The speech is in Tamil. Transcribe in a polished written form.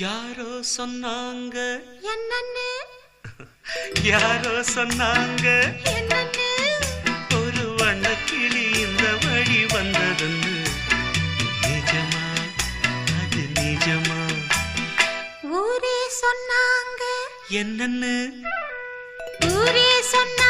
யாரோ சொன்னாங்க என்னன்னு யாரோ சொன்னாங்க என்னன்னு ஒரு வண்ணக்கிளி இந்த வழி வந்ததுன்னு நிஜமா அது நிஜமா ஊரே சொன்னாங்க என்னன்னு ஊரே சொன்னாங்க